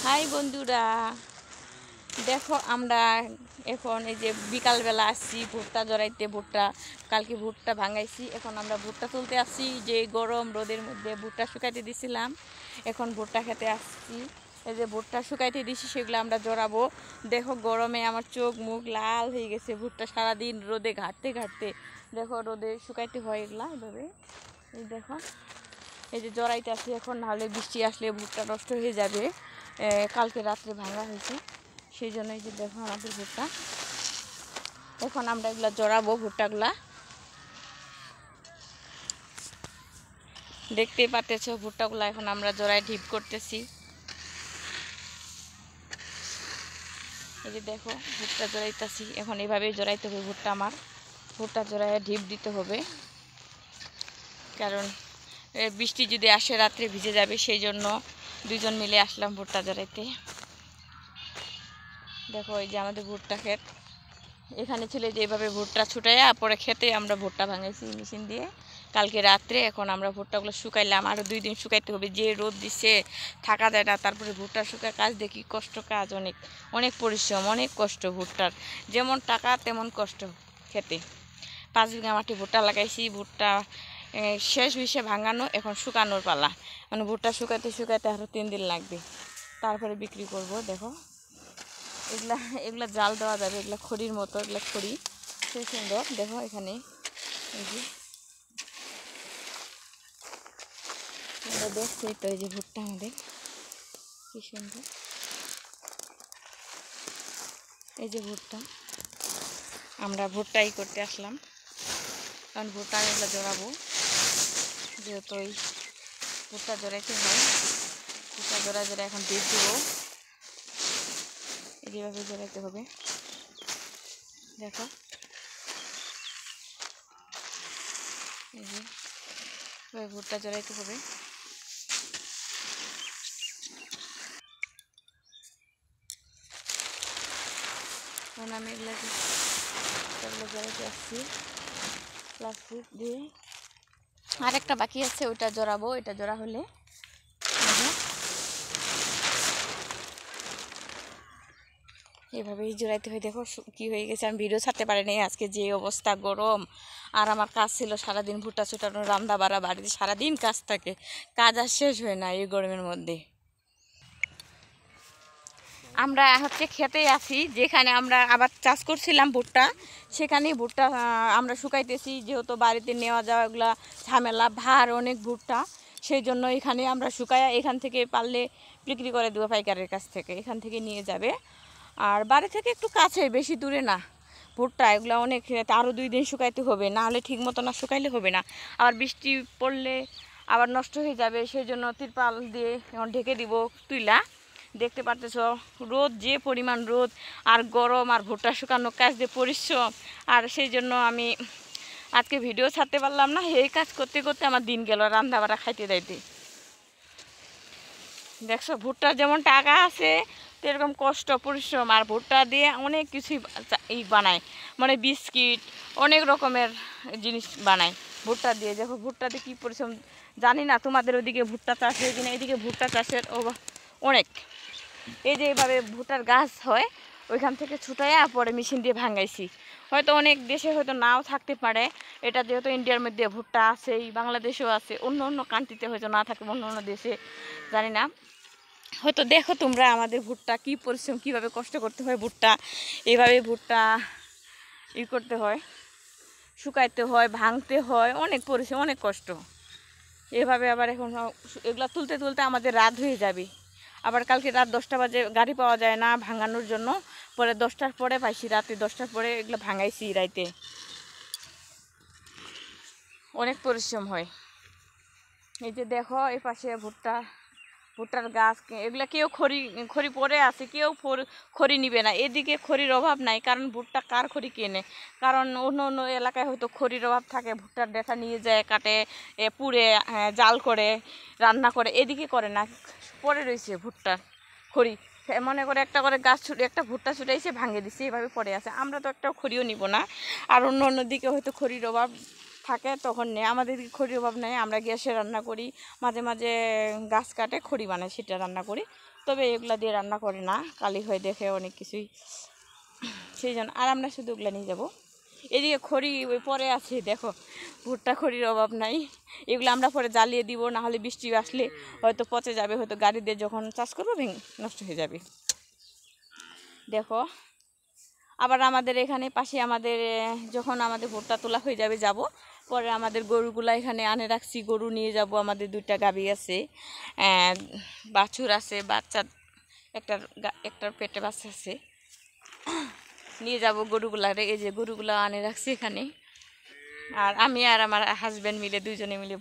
High বন্ধুরা, দেখো আমরা এখন এই যে বিকালবেলা আসছি ভুট্টা জড়াইতে। কালকে ভুট্টা ভাঙাইছি, এখন আমরা ভুট্টা তুলতে আসছি। যে গরম রোদের মধ্যে ভুট্টা শুকাইতে দিছিলাম, এখন ভুট্টা খেতে আসছি। এই যে ভুট্টা শুকাইতে দিছি, সেগুলো আমরা জড়াবো। দেখো গরমে আমার চোখ মুখ লাল হয়ে গেছে। ভুট্টা সারাদিন রোদে ঘাটতে ঘাটতে দেখো রোদে শুকাইতে হয় এগুলা এভাবে। এই দেখো এই যে জড়াইতে আসি এখন, নাহলে বৃষ্টি আসলে ভুট্টা নষ্ট হয়ে যাবে। কালকে রাত্রে ভাঙা হয়েছে, সেই জন্য এই যে দেখো আমাদের ভুট্টা। এখন আমরা এগুলা জড়াবো ভুট্টাগুলা। দেখতেই পাচ্ছ ভুট্টাগুলা এখন আমরা জড়াই ঢিপ করতেছি। এই যে দেখো ভুট্টা জড়াইতেছি এখন, এভাবেই জড়াইতে হবে ভুট্টা। আমার ভুট্টা জড়াই ঢিপ দিতে হবে, কারণ বৃষ্টি যদি আসে রাত্রে ভিজে যাবে, সেই জন্য দুজন মিলে আসলাম ভুট্টা জড়াইতে। দেখো এই যে আমাদের ভুট্টা ক্ষেত এখানে ছিল, যে এইভাবে ভুট্টা ছুটাইয়া পরে খেতে আমরা ভুট্টা ভাঙাইছি মেশিন দিয়ে কালকে রাত্রে। এখন আমরা ভুট্টাগুলো শুকাইলাম, আরও 2 দিন শুকাইতে হবে। যে রোদ দিচ্ছে থাকা যায় না। তারপরে ভুট্টা শুকায় কাজ দেখি কষ্ট কাজ, অনেক অনেক পরিশ্রম, অনেক কষ্ট। ভুট্টার যেমন টাকা তেমন কষ্ট। খেতে 5 বিঘা মাটি ভুট্টা লাগাইছি। ভুট্টা শেষ বিষে ভাঙানো, এখন শুকানোর পালা। মানে ভুট্টা শুকাইতে শুকাইতে আরও 3 দিন লাগবে, তারপরে বিক্রি করব। দেখো এগুলা এগুলা জাল দেওয়া যাবে, এগুলা খড়ির মতো, এগুলা খড়ি খুব সুন্দর। দেখো এখানে এই যে আমরা দেখছি তো, এই যে ভুট্টা আমাদের কি সুন্দর। এই যে ভুট্টা, আমরা ভুট্টাই করতে আসলাম, কারণ ভুট্টা এগুলো জড়াবো, যেহেতু ওই ভুট্টা জড়াইতে হয়। ভুট্টা জড়া জড়া এখন দিয়ে দেবো, যেভাবে জড়াইতে হবে। দেখো এই যে ভুট্টা জড়াইতে হবে। এখন আমি এগুলো জড়াইতে আসছি প্লাস্টিক দিয়ে। আর একটা বাকি আছে, ওইটা জড়াবো। এটা জড়া হলে এভাবেই জড়াইতে হয়। দেখো কি হয়ে গেছে, আমি ভিডিও ছাড়তে পারিনি আজকে, যে অবস্থা গরম। আর আমার কাজ ছিল সারাদিন ভুট্টা ছুটানো, রান্না বাড়া, বাড়িতে সারাদিন কাজ থাকে, কাজ আর শেষ হয় না এই গরমের মধ্যে। আমরা হচ্ছে খেতে আসি, যেখানে আমরা আবার চাষ করছিলাম ভুট্টা, সেখানেই ভুট্টা আমরা শুকাইতেছি। যেহেতু বাড়িতে নেওয়া যাওয়া এগুলা ঝামেলা, ভার অনেক ভুট্টা, সেই জন্য এখানে আমরা শুকাইয়া এখান থেকে পারলে বিক্রি করে দেবো পাইকারের কাছ থেকে, এখান থেকে নিয়ে যাবে। আর বাড়ি থেকে একটু কাছে, বেশি দূরে না। ভুট্টা এগুলো অনেক, আরও 2 দিন শুকাইতে হবে, না হলে ঠিক মতো না শুকাইলে হবে না। আবার বৃষ্টি পড়লে আবার নষ্ট হয়ে যাবে, সেই জন্য তিরপাল দিয়ে এখন ঢেকে দিব তুইলা। দেখতে পারতেছ রোদ, যে পরিমাণ রোদ আর গরম, আর ভুট্টা শুকানোর কাজ যে পরিশ্রম। আর সেই জন্য আমি আজকে ভিডিও ছাড়তে পারলাম না। এই কাজ করতে করতে আমার দিন গেল রান্না বাড়া খাইতে যাইতে। দেখছো ভুট্টার যেমন টাকা আছে এরকম কষ্ট পরিশ্রম। আর ভুট্টা দিয়ে অনেক কিছুই বানায়, মানে বিস্কিট, অনেক রকমের জিনিস বানায় ভুট্টা দিয়ে। দেখো ভুট্টা দিয়ে কী পরিশ্রম। জানি না তোমাদের ওদিকে ভুট্টা চাষ হয় কিনা, এদিকে ভুট্টা চাষের অনেক। এই যে এইভাবে ভুট্টার গাছ হয়, ওইখান থেকে ছুটাইয়া পরে মেশিন দিয়ে ভাঙাইছি। হয়তো অনেক দেশে হয়তো নাও থাকতে পারে, এটা যেহেতু ইন্ডিয়ার মধ্যে ভুট্টা আছেই, বাংলাদেশেও আছে, অন্য অন্য কান্ট্রিতে হয়তো না থাকে, অন্য অন্য দেশে জানি না। হয়তো দেখো তোমরা আমাদের ভুট্টা কী পরিশ্রম, কীভাবে কষ্ট করতে হয় ভুট্টা। এইভাবে ভুট্টা করতে হয়, শুকাইতে হয়, ভাঙতে হয়, অনেক পরিশ্রম, অনেক কষ্ট। এভাবে আবার এখন এগুলো তুলতে তুলতে আমাদের রাত হয়ে যাবে। আবার কালকে রাত 10টা বাজে গাড়ি পাওয়া যায় না ভাঙানোর জন্য, পরে 10টার পরে পাইছি, রাতে 10টার পরে এগুলো ভাঙাইছি রাইতে। অনেক পরিশ্রম হয়। এই যে দেখো এই পাশে ভুট্টার গাছ, এগুলো কেউ খড়ি পরে আছে, কেউ খড়ি নিবে না। এদিকে খড়ির অভাব নাই, কারণ ভুট্টা কার খড়ি কেনে, কারণ অন্য অন্য এলাকায় হয়তো খড়ির অভাব থাকে, ভুট্টার ডেটা নিয়ে যায়, কাটে, পুড়ে, জাল করে, রান্না করে। এদিকে করে না, পড়ে রয়েছে ভুট্টার খড়ি। মনে করে একটা করে গাছ একটা ভুট্টা ছুটাইছে, ভাঙে দিচ্ছে, এভাবে পড়ে আছে। আমরা তো একটা খড়িও নিব না। আর অন্য অন্য দিকে হয়তো খড়ির অভাব থাকে, তখন নেই। আমাদের দিকে খড়ির অভাব নেই, আমরা গ্যাসে রান্না করি, মাঝে মাঝে গাছ কাটে খড়ি বানাই, সেটা রান্না করি, তবে এগুলা দিয়ে রান্না করে না, কালি হয়ে দেখে অনেক কিছুই, সেই জন্য। আর আমরা শুধু ওগুলা নিয়ে যাবো। এদিকে খড়ি ওই পরে আছে, দেখো ভুট্টা খড়ির অভাব নাই। এগুলো আমরা পরে জ্বালিয়ে দিব, না হলে বৃষ্টি আসলে হয়তো পচে যাবে, হয়তো গাড়ি দিয়ে যখন চাষ করবো নষ্ট হয়ে যাবে। দেখো আবার আমাদের এখানে পাশে আমাদের যখন আমাদের ভুট্টা তোলা হয়ে যাবে যাব, পরে আমাদের গরুগুলা এখানে আনে রাখছি, গরু নিয়ে যাব। আমাদের 2টা গাভী আছে, বাছুর আছে, বাচ্চা একটার পেটে বাচ্চা আছে, নিয়ে যাব গরুগুলারে। এই যে গরুগুলা আনে রাখছি এখানে। আর আমি আর আমার হাজব্যান্ড মিলে 2জনে মিলে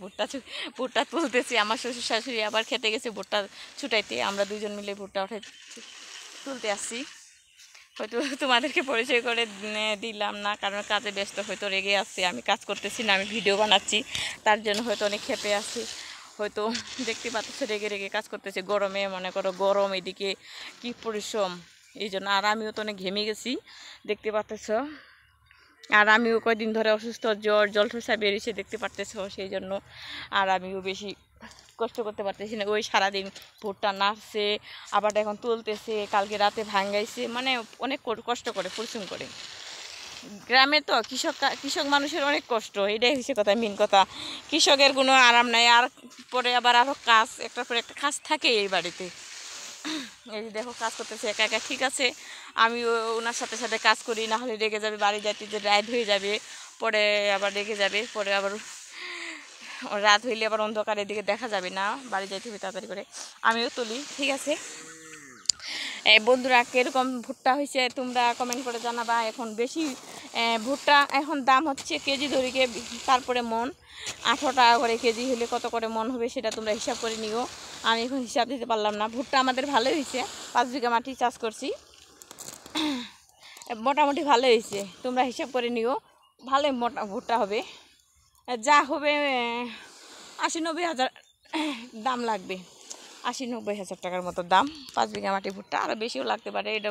ভুট্টা তুলতেছি। আমার শ্বশুর শাশুড়ি আবার খেতে গেছে ভুট্টা ছুটাইতে, আমরা 2জন মিলে ভুট্টা উঠে তুলতে আসছি। হয়তো তোমাদেরকে পরিচয় করে দিলাম না, কারণ কাজে ব্যস্ত, হয়তো রেগে আসছে, আমি কাজ করতেছি না, আমি ভিডিও বানাচ্ছি, তার জন্য হয়তো অনেক ক্ষেপে আছি, হয়তো দেখতে পাচ্ছ রেগে রেগে কাজ করতেছে। গরমে মনে করো গরম, এদিকে কি পরিশ্রম, এই জন্য। আর আমিও তো অনেক ঘেমে গেছি, দেখতে পাচ্ছ। আর আমিও কয়েকদিন ধরে অসুস্থ, জ্বর জলঠসা বেরিয়েছে, দেখতে পারতেছ, সেই জন্য। আর আমিও বেশি কষ্ট করতে পারতেছি না। ওই সারাদিন ভুট্টা নাড়ছে, আবার এখন তুলতেছে, কালকে রাতে ভাঙ্গাইছে, মানে অনেক কষ্ট করে, পরিশ্রম করে। গ্রামে তো কৃষক মানুষের অনেক কষ্ট, এটাই হচ্ছে কথা, মেন কথা। কৃষকের কোনো আরাম নাই। আর পরে আবার আরও কাজ, একটার পর একটা কাজ থাকে এই বাড়িতে। এই দেখো কাজ করতেছে একা একা, ঠিক আছে। আমি ওনার সাথে সাথে কাজ করি, না হলে রেগে যাবে, বাড়ি যাইতে যে রাত হয়ে যাবে, পরে আবার রেগে যাবে, পরে আবার রাত হইলে আবার অন্ধকারের দিকে দেখা যাবে না, বাড়ি যাইতে হবে তাড়াতাড়ি করে। আমিও তুলি, ঠিক আছে। বন্ধুরা কীরকম ভুট্টা হয়েছে তোমরা কমেন্ট করে জানাবা। এখন বেশি ভুট্টা এখন দাম হচ্ছে কেজি ধরিকে, তারপরে মন 18 টাকা করে কেজি হলে কত করে মন হবে সেটা তোমরা হিসাব করে নিও। আমি এখন হিসাব দিতে পারলাম না। ভুট্টা আমাদের ভালোই হয়েছে, 5 বিঘা মাটি চাষ করছি, মোটামুটি ভালো হয়েছে, তোমরা হিসাব করে নিও। ভালোই মোটা ভুট্টা হবে, যা হবে 80-90 হাজার দাম লাগবে, 80-90 হাজার টাকার মতো দাম 5 বিঘা মাটি ভুট্টা। আরও বেশিও লাগতে পারে, এটা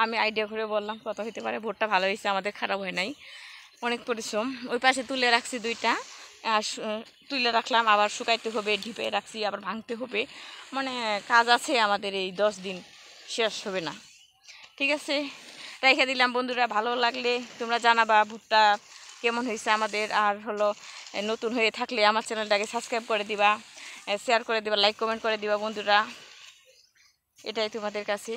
আমি আইডিয়া করে বললাম কত হতে পারে। ভুট্টা ভালো হয়েছে, আমাদের খারাপ হয় নাই, অনেক পরিশ্রম। ওই পাশে তুলে রাখছি 2টা, তুলে রাখলাম, আবার শুকাইতে হবে, ঢিপে রাখছি, আবার ভাঙতে হবে, মানে কাজ আছে আমাদের, এই 10 দিন শেষ হবে না, ঠিক আছে। রেখে দিলাম। বন্ধুরা ভালো লাগলে তোমরা জানাবা ভুট্টা কেমন হয়েছে আমাদের। আর হলো নতুন হয়ে থাকলে আমার চ্যানেলটাকে সাবস্ক্রাইব করে দিবা, শেয়ার করে দিবা, লাইক কমেন্ট করে দিবা বন্ধুরা, এটাই তোমাদের কাছে।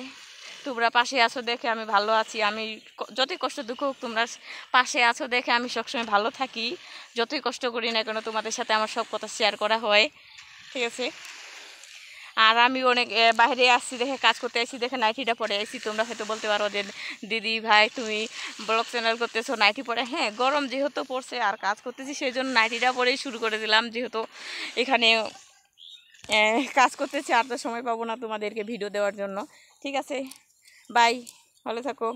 তোমরা পাশে আছো দেখে আমি ভালো আছি। আমি যতই কষ্ট দুঃখ হোক, তোমরা পাশে আছো দেখে আমি সবসময় ভালো থাকি। যতই কষ্ট করি না কেন, তোমাদের সাথে আমার সব কথা শেয়ার করা হয়, ঠিক আছে। আর আমি অনেক বাইরে আসছি দেখে, কাজ করতে আসছি দেখে নাইটিটা পরে আসছি। তোমরা হয়তো বলতে পারো যে দিদি ভাই তুমি ব্লগ চ্যানেল করতেছো নাইটি পরে। হ্যাঁ, গরম যেহেতু পড়ছে আর কাজ করতেছি, সেই জন্য নাইটিটা পরেই শুরু করে দিলাম, যেহেতু এখানে কাজ করতেছি, আর তো সময় পাবো না তোমাদেরকে ভিডিও দেওয়ার জন্য, ঠিক আছে। বাই, ভালো থাকো।